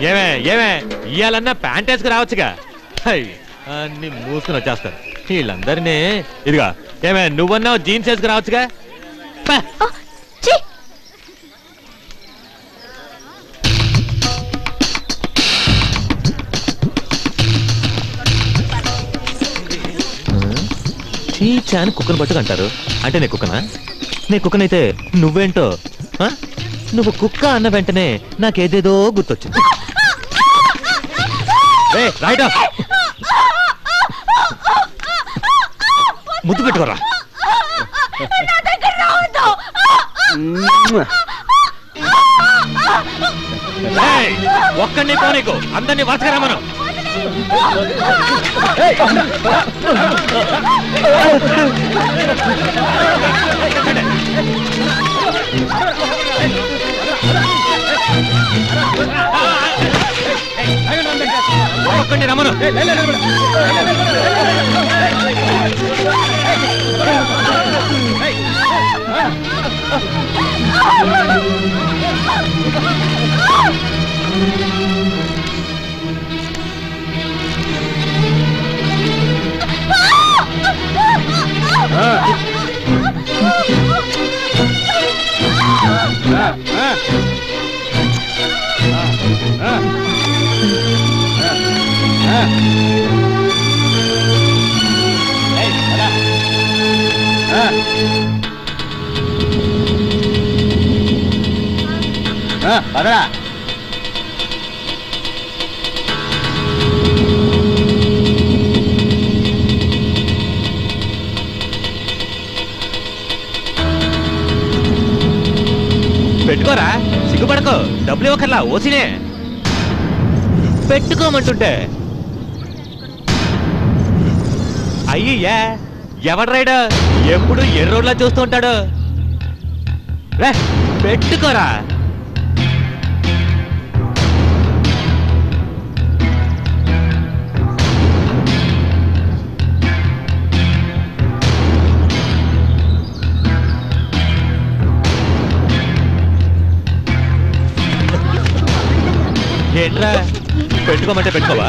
ఏమే ఏమే ఇయ్యాలన్నా ప్యాంట్ వేసుకు రావచ్చుగా అన్ని మూసుకుని వచ్చేస్తారు వీళ్ళందరినీ. ఇదిగా ఏమే నువ్వన్నావు జీన్స్ వేసుకు రావచ్చుగా. చీచా అని కుక్కను పట్టుకు అంటారు. అంటే నీ కుక్కనా? నీ కుక్కనైతే నువ్వేంటో. నువ్వు కుక్క అన్న వెంటనే నాకేదేదో గుర్తొచ్చింది. రైట్ ముద్దు పెట్టుకోరా. ఒక్కడిని పోనీకు అందరినీ వరుసగా మనం. ఒక్కడిని రమను. పదరా. పెట్టుకోరా, సిగ్గుపడకో. డబ్బులు ఇవ్వకర్లా, ఓసినే పెట్టుకోమంటుంటే. అయ్యయ్యా ఎవడు రైడు ఎప్పుడు ఎర్రోడ్లా చూస్తూ ఉంటాడు. పెట్టుకోరా. ఏంట్రా పెట్టుకోమంటే పెట్టుకోవా?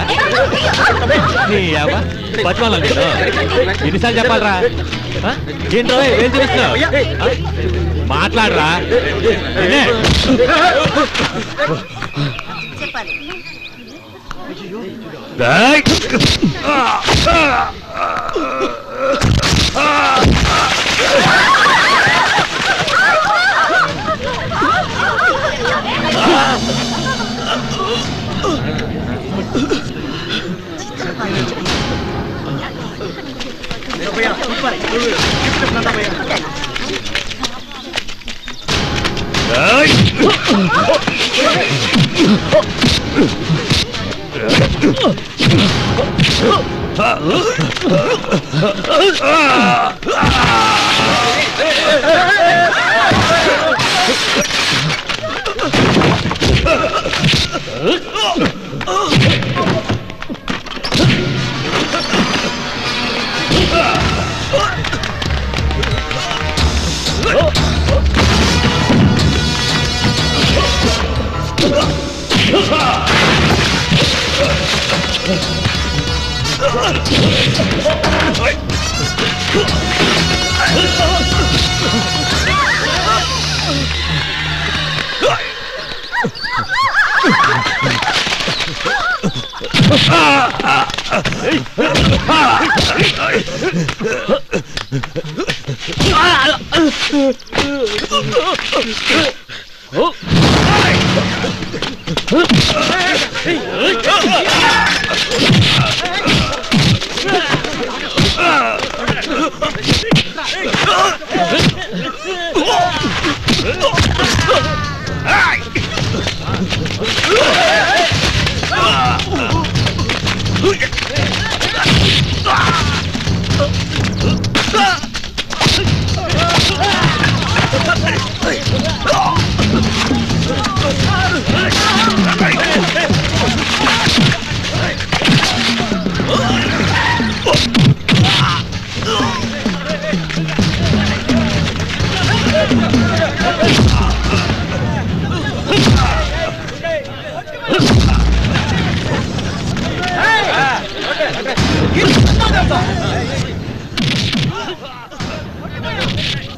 నీ అవ్వ పచ్చివాళ్ళ నేను ఎన్నిసార్లు చెప్పాలరా? ఏంట్రా ఏం చూపిస్తున్నావు? మాట్లాడరా.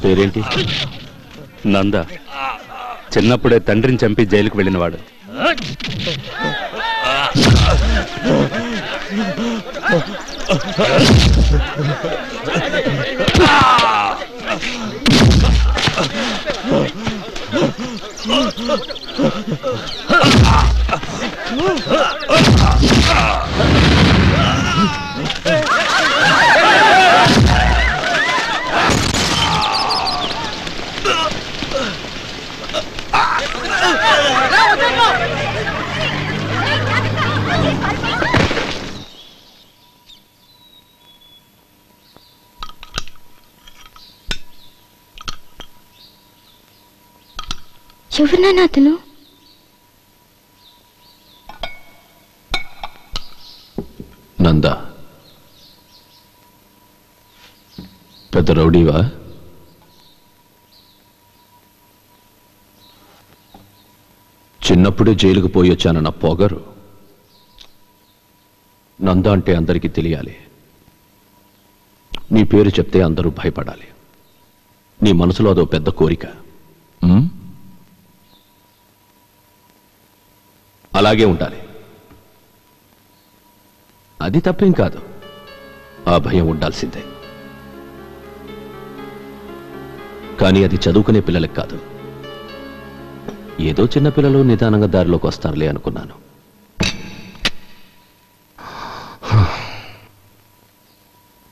పేరేంటి? నంద. చిన్నప్పుడే తండ్రిని చంపి జైలుకు వెళ్ళినవాడు. ఎవరినైనా అతను? నంద, పెద్ద రౌడీవా? చిన్నప్పుడే జైలుకు పోయి వచ్చానన్న పొగరు. నంద అంటే అందరికీ తెలియాలి. నీ పేరు చెప్తే అందరూ భయపడాలి. నీ మనసులో అదో పెద్ద కోరిక. అలాగే ఉండాలి. అది తప్పేం కాదు. ఆ భయం ఉండాల్సిందే. కానీ అది చదువుకునే పిల్లలకు కాదు. ఏదో చిన్న పిల్లలు నిదానంగా దారిలోకి వస్తారులే అనుకున్నాను.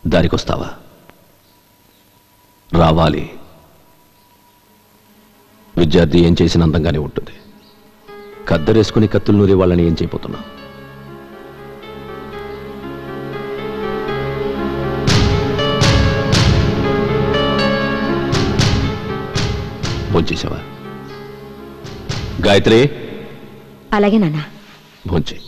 దారికొస్తావా? రావాలి. విద్యార్థి ఏం చేసిన అందంగానే ఉంటుంది. కద్దరేసుకుని కత్తులు నూరే వాళ్ళని ఏం చేయబోతున్నా? భోంచేసావా? గాయత్రి. అలాగే నాన్న. భోంచే.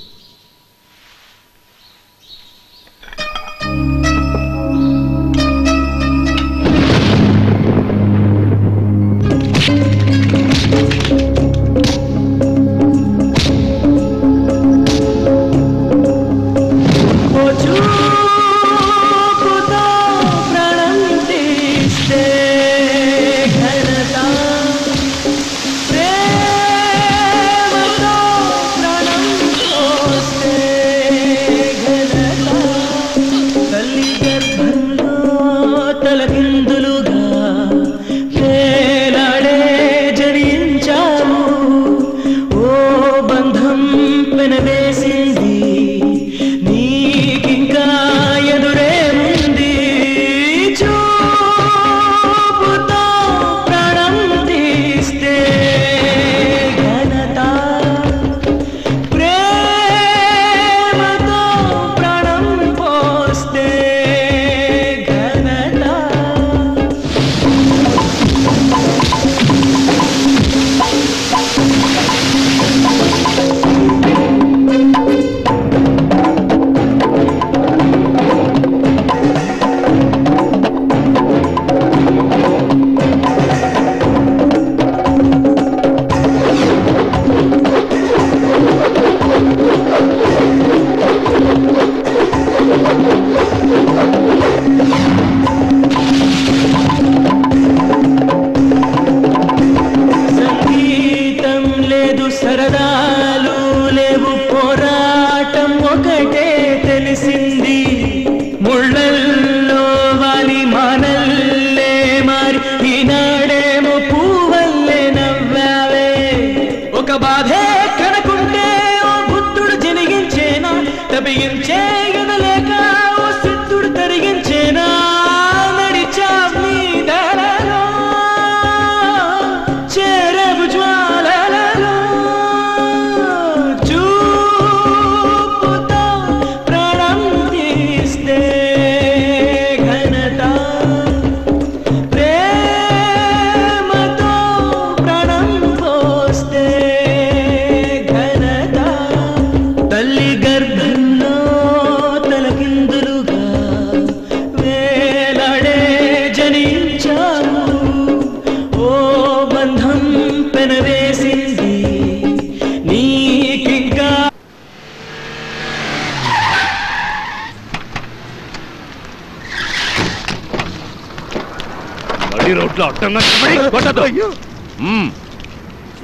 నడి రోడ్లో అడ్డంగా నిలబడి కొట్టొద్దు.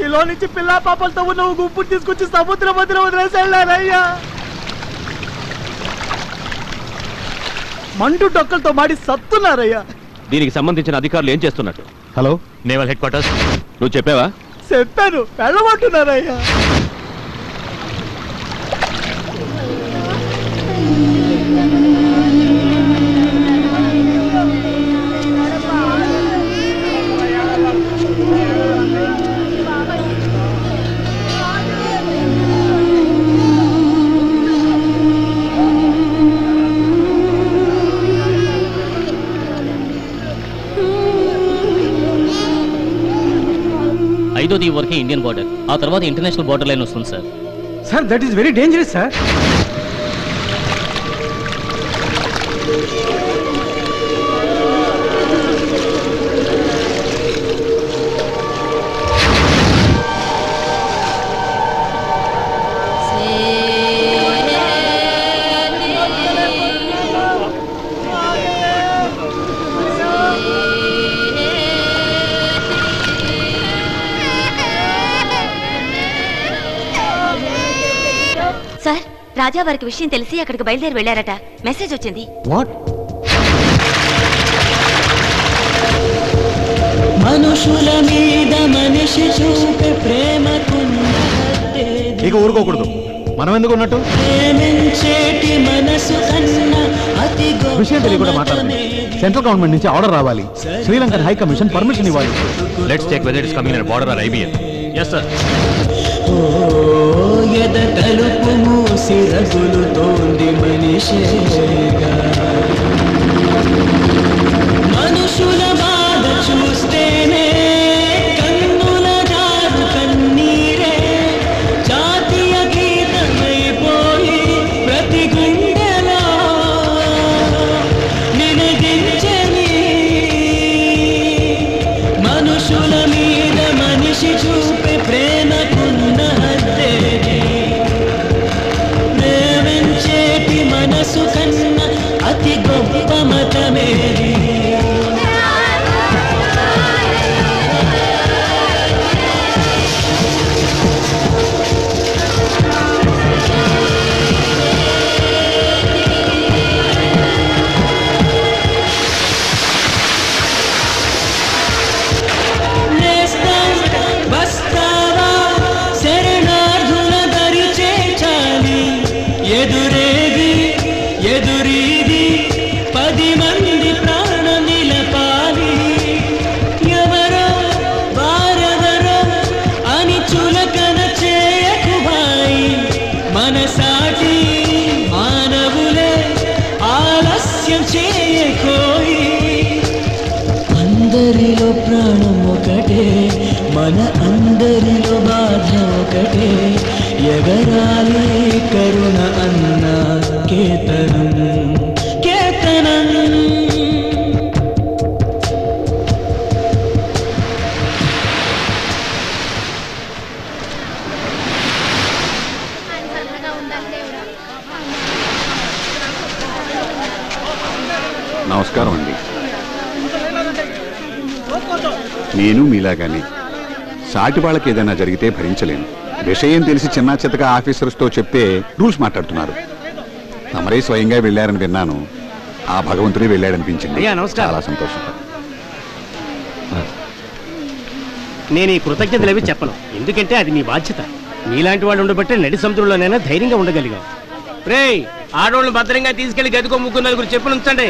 ఇలా నుంచి పిల్ల పాపలతో ఉన్న ఒక గుంపుని తీసుకొచ్చి సముద్రం మధ్యలో వదిలేసాడయ్యా. మండు డొక్కలతో మాడి సత్తున్నారయ్యా. దీనికి సంబంధించిన అధికారులు ఏం చేస్తున్నట్టు? Hello, naval head quarters. నువ్వు చెప్పావా? చెప్పాను, వెళ్ళమంటున్నారయ్యా. ఐదోది వరకే ఇండియన్ బార్డర్, ఆ తర్వాత ఇంటర్నేషనల్ బార్డర్ లైన్ వస్తుంది sir. Sir, that is very dangerous sir. Sir, రాజా వారికి విషయం తెలిసి అక్కడికి బయలుదేరి వెళ్ళారట. మెసేజ్ వచ్చింది. వాట్? మనుషుల మీద మనిషి చూపే ప్రేమకు ఇక ఊరుకోకూడదు. మనం ఎందుకు ఉన్నట్టు? ప్రేమించేటి మనసు కన్నా అతి విషయం తెలియకుండా మాట్లాడండి. సెంట్రల్ గవర్నమెంట్ నుంచి ఆర్డర్ రావాలి. శ్రీలంకన్ హై కమిషన్ పర్మిషన్ ఇవ్వాలి. Let's check whether it's coming in border or IBN. Yes sir. ఎద తలుపు మూసి రగులుతోంది మనిషేగా. మనుషుల బాధ చూస్తేనే కన్నుల జారు కన్నీరే జాతీయ గీతమైపోయి ప్రతి గుండెలో నినదించని. మనుషుల మీద మనిషి చూపే ప్రేమకున్న హద్దేది. ప్రేమించేటి మనసు కన్నా అతి గొప్ప మతమేది. వస్తావా శరణార్థుల దరి చేర్చాలి. ఎదురేది ఎదురీది 10 మంది ప్రాణం నిలపాలి. ఎవరో వారెవరో అని చులకన చేయకుబాయి. మనసాటి మానవులే ఆలస్యం చేయకోయి. అందరిలో ప్రాణం ఒకటే, మన అందరిలో బాధ ఒకటే. ఎగరాలి కరుణ అన్న కేతనం కేతనం. నమస్కారం అండి. నేను మీలాగానే సాటి వాళ్ళకి ఏదైనా జరిగితే భరించలేను. విషయం తెలిసి చిన్న చితక ఆఫీసర్స్తో చెప్తే రూల్స్ మాట్లాడుతున్నారు. తమరే స్వయంగా వెళ్ళారని విన్నాను. ఆ భగవంతుడే వెళ్ళాడనిపించింది. చాలా సంతోషం. నేను ఈ కృతజ్ఞతలు అవి చెప్పను, ఎందుకంటే అది మీ బాధ్యత. మీలాంటి వాళ్ళు ఉండబట్టే నడి సముద్రంలోనైనా ధైర్యంగా ఉండగలిగాం. రేయ్, ఆడవాళ్ళని భద్రంగా తీసుకెళ్లి గదికో ముగ్గురు నలుగురు చెప్పులు ఉంచండి.